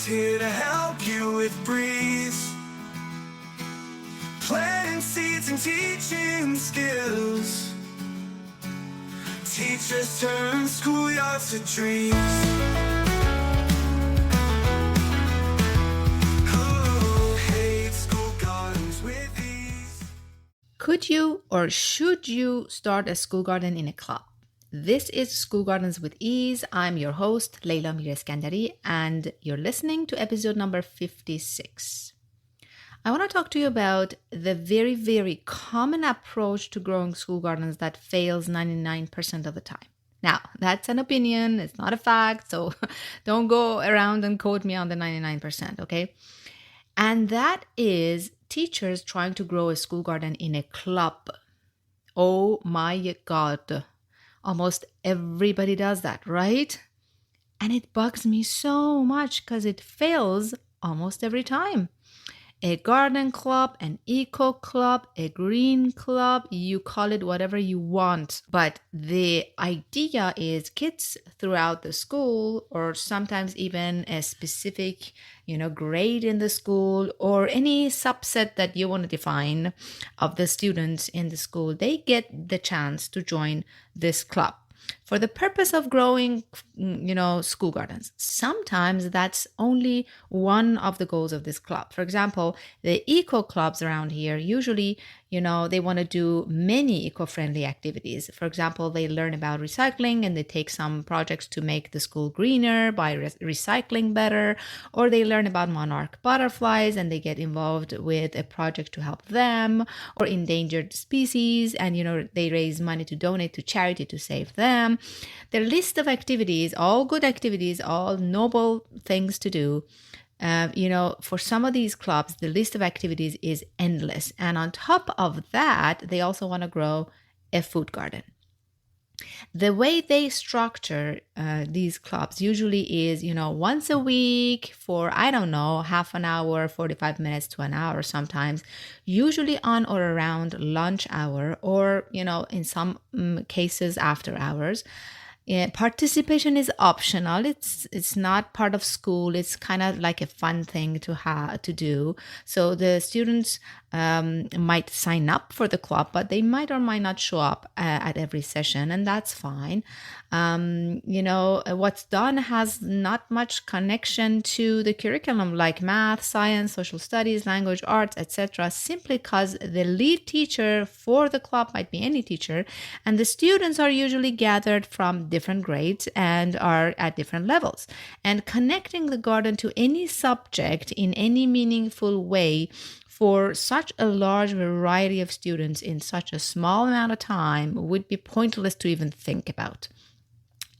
here to help you with breeze, planting seeds and teaching skills. Teachers turn schoolyards to dreams. Who hates school gardens with ease? Could you or should you start a school garden in a club? This is School Gardens with Ease. I'm your host, Leila Mireskandari, and you're listening to episode number 56. I want to talk to you about the very, very common approach to growing school gardens that fails 99% of the time. Now, that's an opinion, it's not a fact, so don't go around and quote me on the 99%, okay? And that is teachers trying to grow a school garden in a club. Oh my God. Almost everybody does that, right? And it bugs me so much because it fails almost every time. A garden club, an eco club, a green club, you call it whatever you want. But the idea is kids throughout the school, or sometimes even a specific, grade in the school, or any subset that you want to define of the students in the school, they get the chance to join this club for the purpose of growing, school gardens. Sometimes that's only one of the goals of this club. For example, the eco clubs around here, usually, they want to do many eco-friendly activities. For example, they learn about recycling and they take some projects to make the school greener by recycling better, or they learn about monarch butterflies and they get involved with a project to help them, or endangered species, and they raise money to donate to charity to save them. Their list of activities, all good activities, all noble things to do. For some of these clubs, the list of activities is endless. And on top of that, they also want to grow a food garden. The way they structure these clubs usually is, once a week for, half an hour, 45 minutes to an hour sometimes, usually on or around lunch hour, or, in some cases after hours. Participation is optional. It's not part of school. It's kind of like a fun thing to do. So the students might sign up for the club, but they might or might not show up at every session, and that's fine. What's done has not much connection to the curriculum, like math, science, social studies, language, arts, etc., simply because the lead teacher for the club might be any teacher, and the students are usually gathered from different grades and are at different levels. And connecting the garden to any subject in any meaningful way for such a large variety of students in such a small amount of time would be pointless to even think about.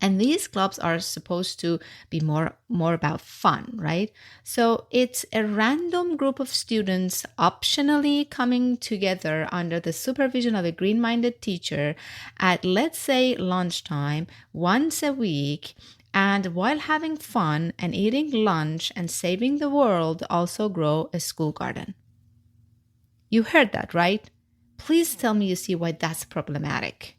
And these clubs are supposed to be more about fun, right? So it's a random group of students optionally coming together under the supervision of a green-minded teacher at, let's say, lunchtime once a week, and while having fun and eating lunch and saving the world, also grow a school garden. You heard that, right? Please tell me you see why that's problematic.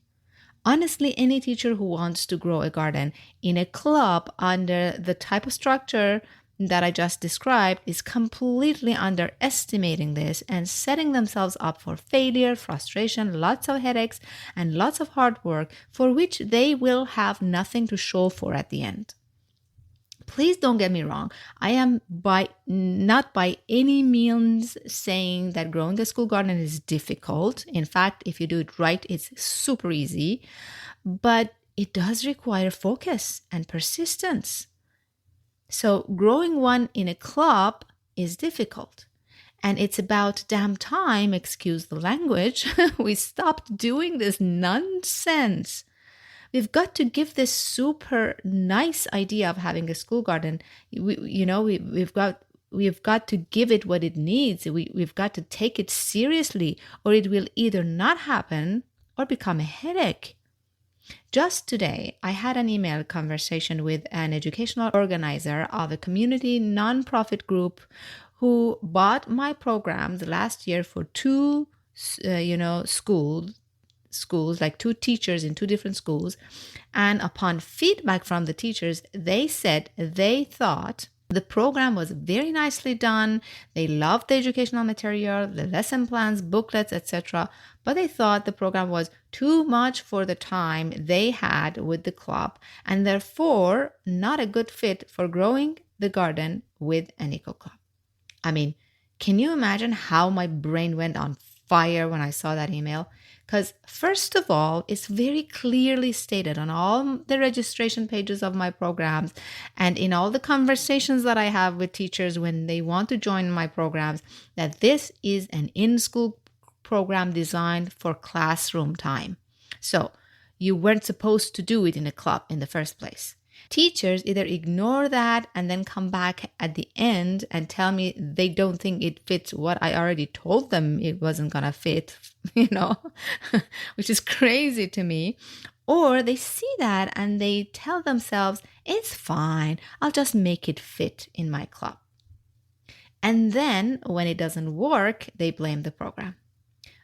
Honestly, any teacher who wants to grow a garden in a club under the type of structure that I just described is completely underestimating this and setting themselves up for failure, frustration, lots of headaches, and lots of hard work for which they will have nothing to show for at the end. Please don't get me wrong. I am not by any means saying that growing a school garden is difficult. In fact, if you do it right, it's super easy. But it does require focus and persistence. So growing one in a club is difficult. And it's about damn time, excuse the language, we stopped doing this nonsense. We've got to give this super nice idea of having a school garden. We've got to give it what it needs. We've got to take it seriously, or it will either not happen or become a headache. Just today, I had an email conversation with an educational organizer of a community nonprofit group who bought my programs last year for two, schools, like two teachers in two different schools. And upon feedback from the teachers, they said they thought The program was very nicely done. They loved the educational material, the lesson plans, booklets, etc. But they thought the program was too much for the time they had with the club and therefore not a good fit for growing the garden with an eco club. I mean, can you imagine how my brain went on fire when I saw that email? Because first of all, it's very clearly stated on all the registration pages of my programs and in all the conversations that I have with teachers when they want to join my programs that this is an in-school program designed for classroom time. So you weren't supposed to do it in a club in the first place. Teachers either ignore that and then come back at the end and tell me they don't think it fits what I already told them it wasn't going to fit, which is crazy to me. Or they see that and they tell themselves, it's fine, I'll just make it fit in my club. And then when it doesn't work, they blame the program.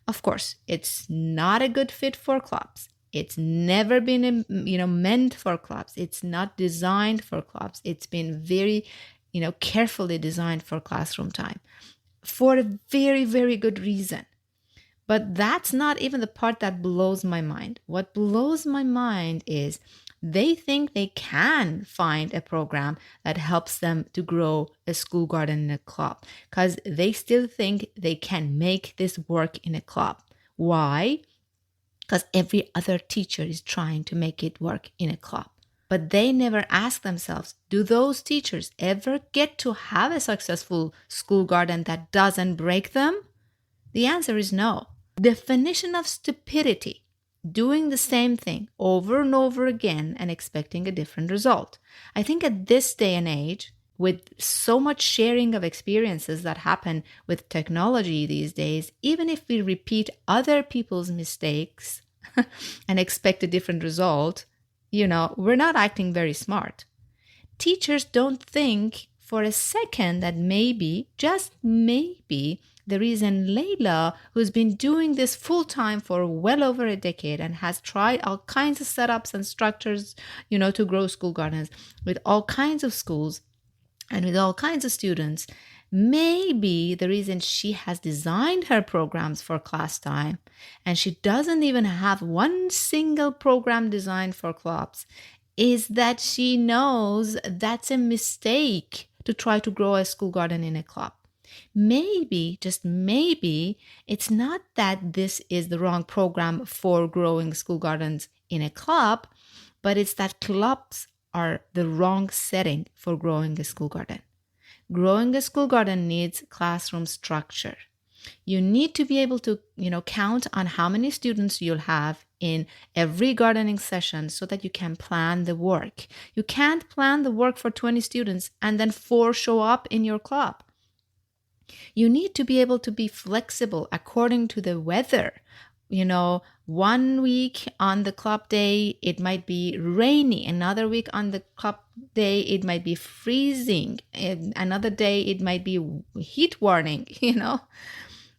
Of course, it's not a good fit for clubs. It's never been, meant for clubs. It's not designed for clubs. It's been very, carefully designed for classroom time for a very, very good reason. But that's not even the part that blows my mind. What blows my mind is they think they can find a program that helps them to grow a school garden in a club because they still think they can make this work in a club. Why? Because every other teacher is trying to make it work in a club. But they never ask themselves, do those teachers ever get to have a successful school garden that doesn't break them? The answer is no. Definition of stupidity, doing the same thing over and over again and expecting a different result. I think at this day and age, with so much sharing of experiences that happen with technology these days, even if we repeat other people's mistakes and expect a different result, we're not acting very smart. Teachers don't think for a second that maybe, just maybe, the reason Leila, who's been doing this full-time for well over a decade and has tried all kinds of setups and structures, to grow school gardens with all kinds of schools, and with all kinds of students, maybe the reason she has designed her programs for class time and she doesn't even have one single program designed for clubs is that she knows that's a mistake to try to grow a school garden in a club. Maybe, just maybe, it's not that this is the wrong program for growing school gardens in a club, but it's that clubs are the wrong setting for growing a school garden. Growing a school garden needs classroom structure. You need to be able to, count on how many students you'll have in every gardening session so that you can plan the work. You can't plan the work for 20 students and then 4 show up in your club. You need to be able to be flexible according to the weather. 1 week on the club day, it might be rainy. Another week on the club day, it might be freezing. Another day, it might be heat warning,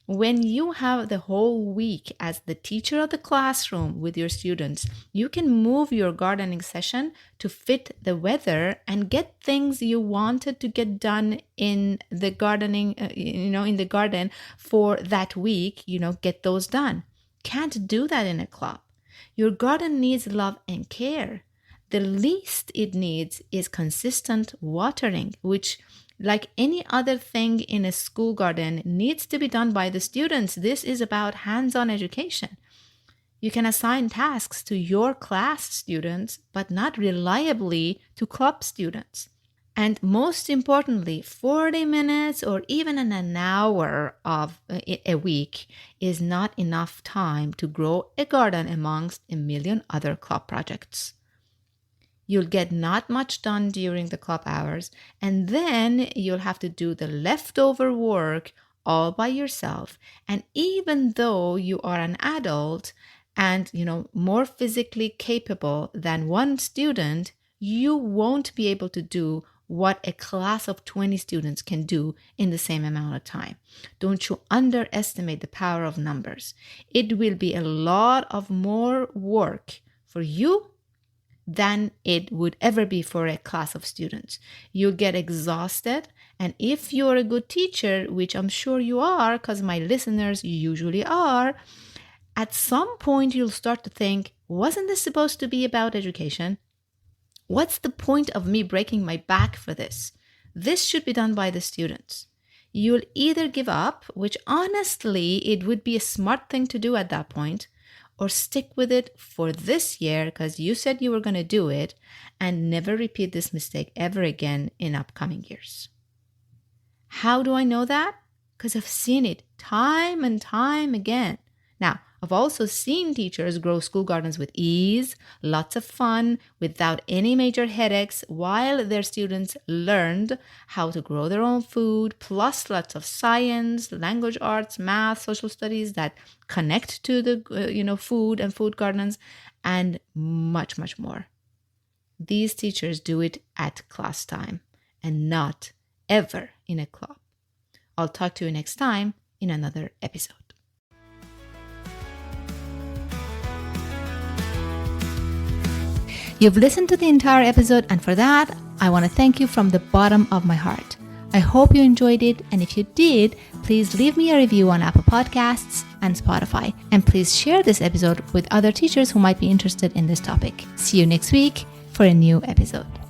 When you have the whole week as the teacher of the classroom with your students, you can move your gardening session to fit the weather and get things you wanted to get done in the gardening, in the garden for that week, get those done. Can't do that in a club. Your garden needs love and care. The least it needs is consistent watering, which, like any other thing in a school garden, needs to be done by the students. This is about hands-on education. You can assign tasks to your class students, but not reliably to club students. And most importantly, 40 minutes or even an hour of a week is not enough time to grow a garden amongst a million other club projects. You'll get not much done during the club hours, and then you'll have to do the leftover work all by yourself. And even though you are an adult and, more physically capable than one student, you won't be able to do what a class of 20 students can do in the same amount of time. Don't you underestimate the power of numbers. It will be a lot of more work for you than it would ever be for a class of students. You'll get exhausted. And if you're a good teacher, which I'm sure you are, because my listeners usually are, at some point you'll start to think, wasn't this supposed to be about education? What's the point of me breaking my back for this? This should be done by the students. You'll either give up, which honestly, it would be a smart thing to do at that point, or stick with it for this year because you said you were going to do it and never repeat this mistake ever again in upcoming years. How do I know that? Because I've seen it time and time again. Now, I've also seen teachers grow school gardens with ease, lots of fun, without any major headaches, while their students learned how to grow their own food, plus lots of science, language arts, math, social studies that connect to the food and food gardens, and much, much more. These teachers do it at class time and not ever in a club. I'll talk to you next time in another episode. You've listened to the entire episode, and for that, I want to thank you from the bottom of my heart. I hope you enjoyed it, and if you did, please leave me a review on Apple Podcasts and Spotify. And please share this episode with other teachers who might be interested in this topic. See you next week for a new episode.